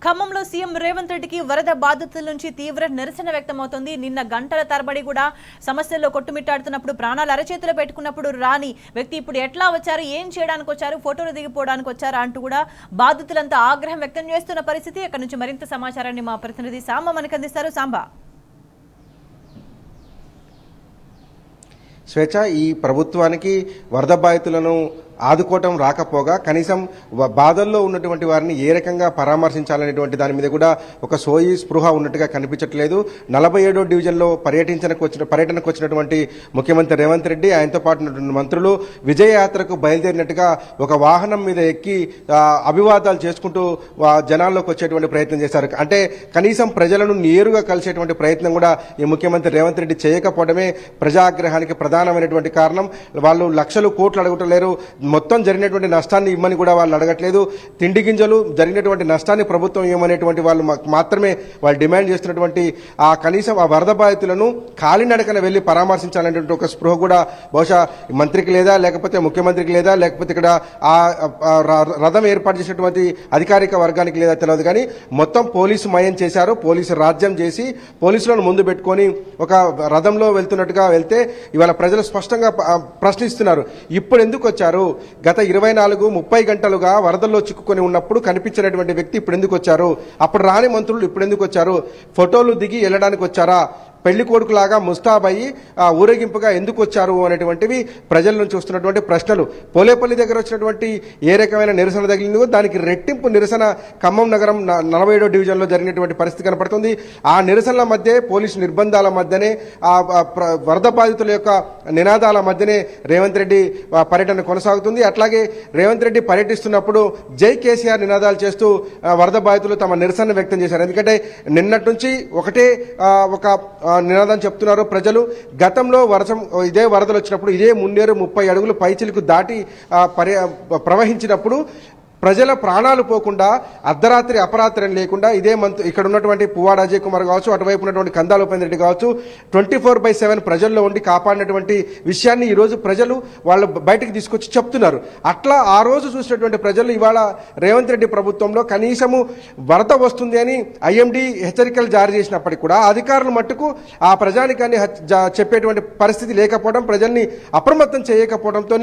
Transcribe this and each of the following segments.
ఖమ్మంలో సీఎం రేవంత్ రెడ్డికి వరద బాధితుల నుంచి తీవ్ర నిరసన వ్యక్తమవుతోంది. నిన్న గంటల తరబడి కూడా సమస్యల్లో కొట్టుమిట్టాడుతున్నప్పుడు ప్రాణాలు అరచేతిలో పెట్టుకున్నప్పుడు రాని వ్యక్తి ఇప్పుడు ఎట్లా వచ్చారు, ఏం చేయడానికి వచ్చారు, ఫోటోలు దిగిపోవడానికి వచ్చారా అంటూ కూడా బాధితులంతా ఆగ్రహం వ్యక్తం చేస్తున్న పరిస్థితి. అక్కడి నుంచి మరింత సమాచారాన్ని మా ప్రతినిధి సాంబ మనకు అందిస్తారు. సాంబ. స్వేచ్ఛ, ఈ ప్రభుత్వానికి వరద బాధితులను ఆదుకోవటం రాకపోగా కనీసం బాధల్లో ఉన్నటువంటి వారిని ఏ రకంగా పరామర్శించాలనేటువంటి దాని మీద కూడా ఒక సోయి స్పృహ ఉన్నట్టుగా కనిపించట్లేదు. 47వ డివిజన్లో పర్యటనకు వచ్చినటువంటి ముఖ్యమంత్రి రేవంత్ రెడ్డి, ఆయనతో పాటు ఉన్నటువంటి మంత్రులు విజయయాత్రకు బయలుదేరినట్టుగా ఒక వాహనం మీద ఎక్కి అభివాదాలు చేసుకుంటూ జనాల్లోకి వచ్చేటువంటి ప్రయత్నం చేశారు. అంటే కనీసం ప్రజలను నేరుగా కలిసేటువంటి ప్రయత్నం కూడా ఈ ముఖ్యమంత్రి రేవంత్ రెడ్డి చేయకపోవడమే ప్రజాగ్రహానికి ప్రధానమైనటువంటి కారణం. వాళ్ళు లక్షలు కోట్లు అడగటలేరు, మొత్తం జరిగినటువంటి నష్టాన్ని ఇమ్మని కూడా వాళ్ళు అడగట్లేదు. తిండి గింజలు జరిగినటువంటి నష్టాన్ని ప్రభుత్వం ఇవ్వమనేటువంటి వాళ్ళు మాత్రమే వాళ్ళు డిమాండ్ చేస్తున్నటువంటి కనీసం ఆ వరద బాధితులను కాలినడకన వెళ్లి పరామర్శించాలనేటువంటి ఒక స్పృహ కూడా బహుశా మంత్రికి లేదా, లేకపోతే ముఖ్యమంత్రికి లేదా, లేకపోతే ఇక్కడ ఆ రథం ఏర్పాటు చేసినటువంటి అధికారిక వర్గానికి లేదా తెలియదు. కానీ మొత్తం పోలీసు మయం చేశారు. పోలీసు రాజ్యం చేసి పోలీసులను ముందు పెట్టుకొని ఒక రథంలో వెళ్తున్నట్టుగా వెళ్తే ఇవాళ ప్రజలు స్పష్టంగా ప్రశ్నిస్తున్నారు, ఇప్పుడు ఎందుకు వచ్చారు? గత 24-30 గంటలుగా వరదల్లో చిక్కుకొని ఉన్నప్పుడు కనిపించినటువంటి వ్యక్తి ఇప్పుడు ఎందుకు వచ్చారు? అప్పుడు రాని మంత్రులు ఇప్పుడు ఎందుకు వచ్చారు? ఫోటోలు దిగి వెళ్ళడానికి వచ్చారా? పెళ్లి కొడుకులాగా ముస్తాబయ్యి ఊరేగింపుగా ఎందుకు వచ్చారు అనేటువంటివి ప్రజల నుంచి వస్తున్నటువంటి ప్రశ్నలు. పోలేపల్లి దగ్గర వచ్చినటువంటి ఏ రకమైన నిరసన తగిలిందో దానికి రెట్టింపు నిరసన ఖమ్మం నగరం 47వ డివిజన్లో జరిగినటువంటి పరిస్థితి కనపడుతుంది. ఆ నిరసనల మధ్య, పోలీసు నిర్బంధాల మధ్యనే, వరద బాధితుల యొక్క నినాదాల మధ్యనే రేవంత్ రెడ్డి పర్యటన కొనసాగుతుంది. అట్లాగే రేవంత్ రెడ్డి పర్యటిస్తున్నప్పుడు జై కేసీఆర్ నినాదాలు చేస్తూ వరద బాధితులు తమ నిరసన వ్యక్తం చేశారు. ఎందుకంటే నిన్నటి నుంచి ఒకటే ఒక నినాదం చెప్తున్నారు ప్రజలు. గతంలో ఇదే వరదలు వచ్చినప్పుడు ఇదే మున్నేరు 30 అడుగులు పైచిలకు దాటి ప్రవహించినప్పుడు ప్రజల ప్రాణాలు పోకుండా అర్ధరాత్రి అపరాత్రి లేకుండా ఇదే ఇక్కడ ఉన్నటువంటి పువ్వాడ అజయ్ కుమార్ కావచ్చు, అటువైపు ఉన్నటువంటి కందాల ఉపేంద్ర రెడ్డి కావచ్చు, 24/7 ప్రజల్లో ఉండి కాపాడినటువంటి విషయాన్ని ఈరోజు ప్రజలు వాళ్ళు బయటకు తీసుకొచ్చి చెప్తున్నారు. అట్లా ఆ రోజు చూసినటువంటి ప్రజలు ఇవాళ రేవంత్ రెడ్డి ప్రభుత్వంలో కనీసము వరద వస్తుంది అని ఐఎండీ హెచ్చరికలు జారీ చేసినప్పటికీ కూడా అధికారులు మట్టుకు ఆ ప్రజానికాన్ని చెప్పేటువంటి పరిస్థితి లేకపోవడం, ప్రజల్ని అప్రమత్తం చేయకపోవడంతో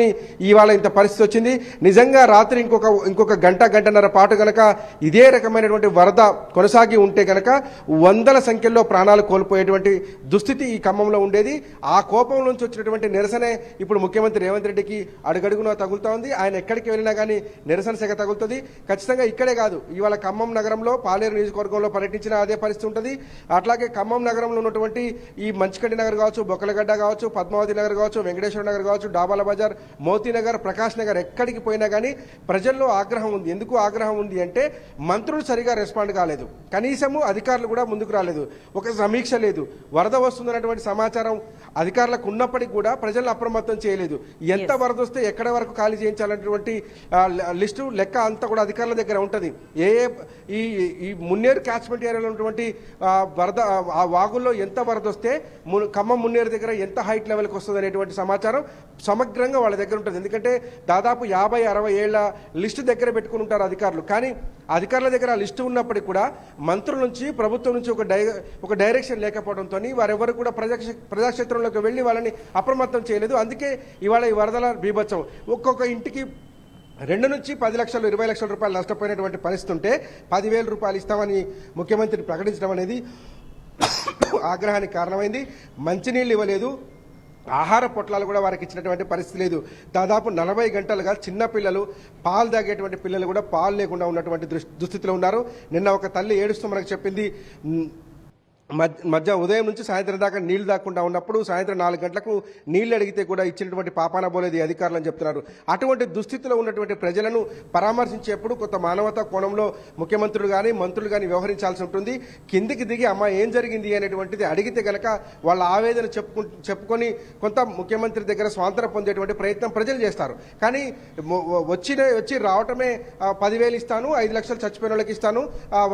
ఇవాళ ఇంత పరిస్థితి వచ్చింది. నిజంగా రాత్రి ఇంకొక గంటన్నర పాటు గనక ఇదే రకమైనటువంటి వరద కొనసాగి ఉంటే గనక వందల సంఖ్యలో ప్రాణాలు కోల్పోయేటువంటి దుస్థితి ఈ ఖమ్మంలో ఉండేది. ఆ కోపం నుంచి వచ్చినటువంటి నిరసనే ఇప్పుడు ముఖ్యమంత్రి రేవంత్ రెడ్డికి అడుగడుగునా తగులుతా ఉంది. ఆయన ఎక్కడికి వెళ్ళినా కానీ నిరసన సెగ తగులుతుంది. ఖచ్చితంగా ఇక్కడే కాదు, ఇవాళ ఖమ్మం నగరంలో పాలేరు నియోజకవర్గంలో పర్యటించిన అదే పరిస్థితి ఉంటుంది. అట్లాగే ఖమ్మం నగరంలో ఉన్నటువంటి ఈ మంచికండి నగర్ కావచ్చు, బొక్కలగడ్డ కావచ్చు, పద్మావతి నగర్ కావచ్చు, వెంకటేశ్వర నగర్ కావచ్చు, డాబాల బజార్, మోతీ నగర్, ప్రకాష్ నగర్ ఎక్కడికి పోయినా కానీ ప్రజల్లో ఆగ్రహం ఉంది. ఎందుకు ఆగ్రహం ఉంది అంటే మంత్రులు సరిగా రెస్పాండ్ కాలేదు, కనీసము అధికారులు కూడా ముందుకు రాలేదు, ఒక సమీక్ష లేదు, వరద వస్తుందన్నటువంటి సమాచారం అధికారులకు ఉన్నప్పటికీ కూడా ప్రజలను అప్రమత్తం చేయలేదు. ఎంత వరద వస్తే ఎక్కడ వరకు ఖాళీ చేయించాలన్నటువంటి లిస్టు లెక్క అంతా కూడా అధికారుల దగ్గర ఉంటుంది. ఈ మున్నేరు క్యాచ్మెంట్ ఏరియాలో ఉన్నటువంటి వరద ఆ వాగుల్లో ఎంత వరద వస్తే ఖమ్మం మున్నేరు దగ్గర ఎంత హైట్ లెవెల్కి వస్తుంది అనేటువంటి సమాచారం సమగ్రంగా వాళ్ళ దగ్గర ఉంటుంది. ఎందుకంటే దాదాపు 50-60 ఏళ్ల లిస్టు దగ్గర పెట్టుకుని ఉంటారు అధికారులు. కానీ అధికారుల దగ్గర ఆ లిస్టు ఉన్నప్పటికీ కూడా మంత్రుల నుంచి, ప్రభుత్వం నుంచి ఒక డైరెక్షన్ లేకపోవడంతో వారెవరు కూడా ప్రజాక్షేత్రంలోకి వెళ్ళి వాళ్ళని అప్రమత్తం చేయలేదు. అందుకే ఇవాళ ఈ వరదల బీభత్సం. ఒక్కొక్క ఇంటికి 2 నుంచి 10 లక్షలు 20 లక్షల రూపాయలు నష్టపోయినటువంటి పరిస్థితి ఉంటే 10,000 రూపాయలు ఇస్తామని ముఖ్యమంత్రి ప్రకటించడం అనేది ఆగ్రహానికి కారణమైంది. మంచినీళ్ళు ఇవ్వలేదు, ఆహార పొట్లాలు కూడా వారికి ఇచ్చినటువంటి పరిస్థితి లేదు. దాదాపు 40 గంటలుగా చిన్నపిల్లలు, పాలు తాగేటువంటి పిల్లలు కూడా పాలు లేకుండా ఉన్నటువంటి దుస్థితిలో ఉన్నారు. నిన్న ఒక తల్లి ఏడుస్తూ మనకు చెప్పింది, ఉదయం నుంచి సాయంత్రం దాకా నీళ్లు దాక్కుండా ఉన్నప్పుడు సాయంత్రం 4 గంటలకు నీళ్లు అడిగితే కూడా ఇచ్చినటువంటి పాపాన పోలేదు అధికారులు అని చెప్తున్నారు. అటువంటి దుస్థితిలో ఉన్నటువంటి ప్రజలను పరామర్శించేప్పుడు కొంత మానవతా కోణంలో ముఖ్యమంత్రులు కానీ మంత్రులు కానీ వ్యవహరించాల్సి ఉంటుంది. కిందికి దిగి అమ్మ ఏం జరిగింది అనేటువంటిది అడిగితే గనక వాళ్ళ ఆవేదన చెప్పుకొని కొంత ముఖ్యమంత్రి దగ్గర స్వాతంత్రం పొందేటువంటి ప్రయత్నం ప్రజలు చేస్తారు. కానీ వచ్చి రావటమే 10,000 ఇస్తాను, 5 లక్షలు చచ్చిపోయిన వాళ్ళకి ఇస్తాను,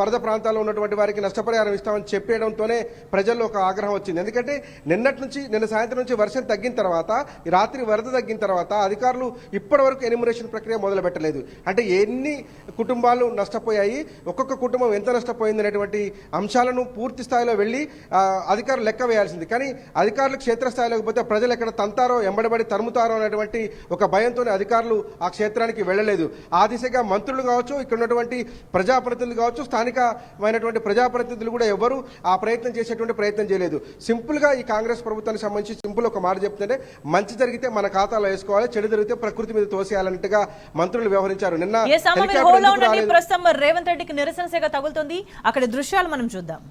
వరద ప్రాంతాల్లో ఉన్నటువంటి వారికి నష్టపరిహారం ఇస్తామని చెప్పేయడంతో చెప్పడంతోనే ప్రజల్లో ఒక ఆగ్రహం వచ్చింది. ఎందుకంటే నిన్న సాయంత్రం నుంచి వర్షం తగ్గిన తర్వాత ఈ రాత్రి వరద తగ్గిన తర్వాత అధికారులు ఇప్పటి వరకు ఎన్యూమరేషన్ ప్రక్రియ మొదలు పెట్టలేదు. అంటే ఎన్ని కుటుంబాలు నష్టపోయాయి, ఒక్కొక్క కుటుంబం ఎంత నష్టపోయింది అనేటువంటి అంశాలను పూర్తి స్థాయిలో వెళ్ళి అధికారులు లెక్క వేయాల్సింది. కానీ అధికారులు క్షేత్రస్థాయిలోకి పోతే ప్రజలు ఎక్కడ తంతారో ఎంబడబడి తరుముతారో అనేటువంటి ఒక భయంతోనే అధికారులు ఆ క్షేత్రానికి వెళ్ళలేదు. ఆ దిశగా మంత్రులు కావచ్చు, ఇక్కడ ఉన్నటువంటి ప్రజాప్రతినిధులు కావచ్చు, స్థానికమైనటువంటి ప్రజాప్రతినిధులు కూడా ఎవరు ఆ ప్రయత్నం చేసేటువంటి ప్రయత్నం చేయలేదు. సింపుల్గా ఈ కాంగ్రెస్ ప్రభుత్వానికి సంబంధించి సింపుల్ ఒక మాట చెప్తుంటే మంచి జరిగితే మన ఖాతాలో వేసుకోవాలి, చెడు జరిగితే ప్రకృతి మీద తోసేయాలన్నట్టుగా మంత్రులు వ్యవహరించారు. నిన్న ప్రస్తుతం రేవంత్ రెడ్డికి నిరసన సేగ తగులుతుంది. అక్కడ దృశ్యాలు మనం చూద్దాం.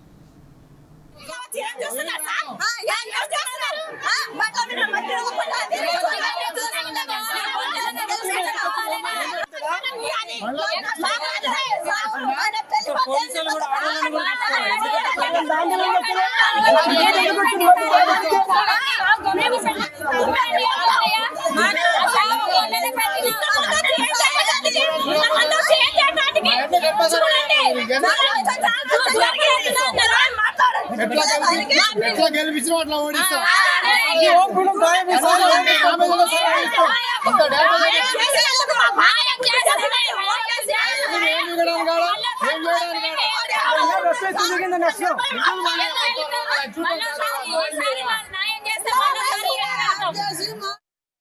గెలిపించిన వాటిలో ఓడిస్తా